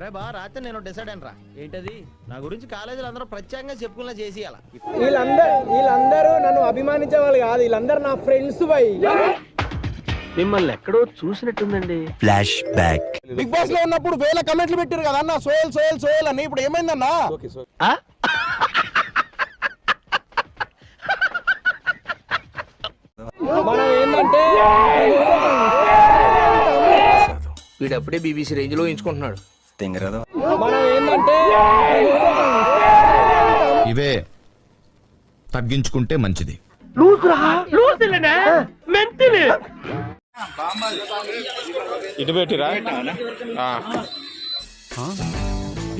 రాత్రి నేను డిసైడ్ అయినరా. ఏంటది? నా గురించి కాలేజీలో అందరూ ప్రత్యేకంగా చెప్పుకున్నా చేసేయాల. వీళ్ళందరూ నన్ను అభిమానించే వాళ్ళు కాదు, వీళ్ళందరూ నా ఫ్రెండ్స్ బై. మిమ్మల్ని ఎక్కడో చూసినట్టుందండి. Flash back. బిగ్ బాస్ లో ఉన్నప్పుడు వేల కమెంట్లు పెట్టారు కదా అన్న, సోయల్ సోయల్ సోయల్ అని. ఇప్పుడు ఏమైందన్నా? మనం ఏంటంటే వీడప్పుడే బీబీసీ రేంజ్ లో ఎంచుకుంటున్నాడు. మనం ఏంటంటే ఇవే తగ్గించుకుంటే మంచిది. ఇటు పెట్టిరా.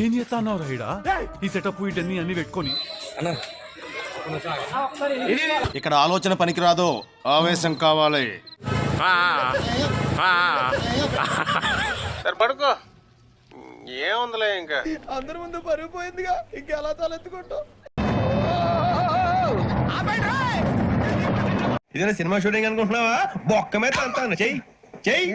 ఏం చేస్తాన్నావు రైడా? ఈ సెటప్ వీటన్ని అన్ని పెట్టుకొని ఇక్కడ ఆలోచన పనికిరాదు, ఆవేశం కావాలి. సరే పడుకో, ఏముందిలే. ఇంకా అందరి ముందు పరుగు పోయిందిగా, ఇంకెలా తలెత్తుకుంటాం? ఇదేనా సినిమా షూటింగ్ అనుకుంటున్నావా? బొక్క మీద అంతాను. చెయ్యి చెయ్యి.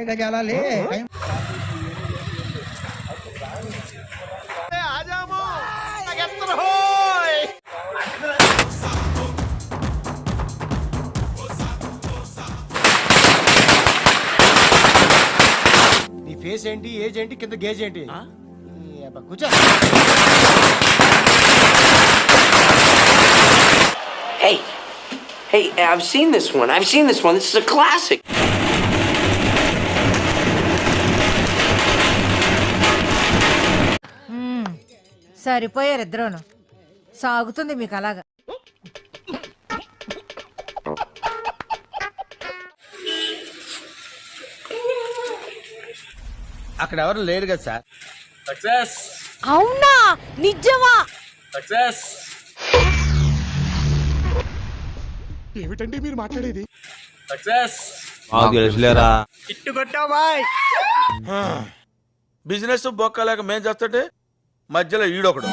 నీ ఫేస్ ఏంటి, ఏజ్ ఏంటి, కింద గేజ్ ఏంటి? కూర్చో. Hey, I've seen this one. This is a classic. సరిపోయారు ఇద్దరును. సాగుతుంది మీకు అలాగా. అక్కడ ఎవరు లేరు కదా సార్. సక్సెస్. అవునా? నిజమా? సక్సెస్. ఏమిటండి మీరు మాట్లాడేది? సక్సెస్. ఇట్టు కొట్టామాయ్. బిజినెస్ బొక్కలేక మేం చేస్తుంటే మధ్యలో ఈడొకడు.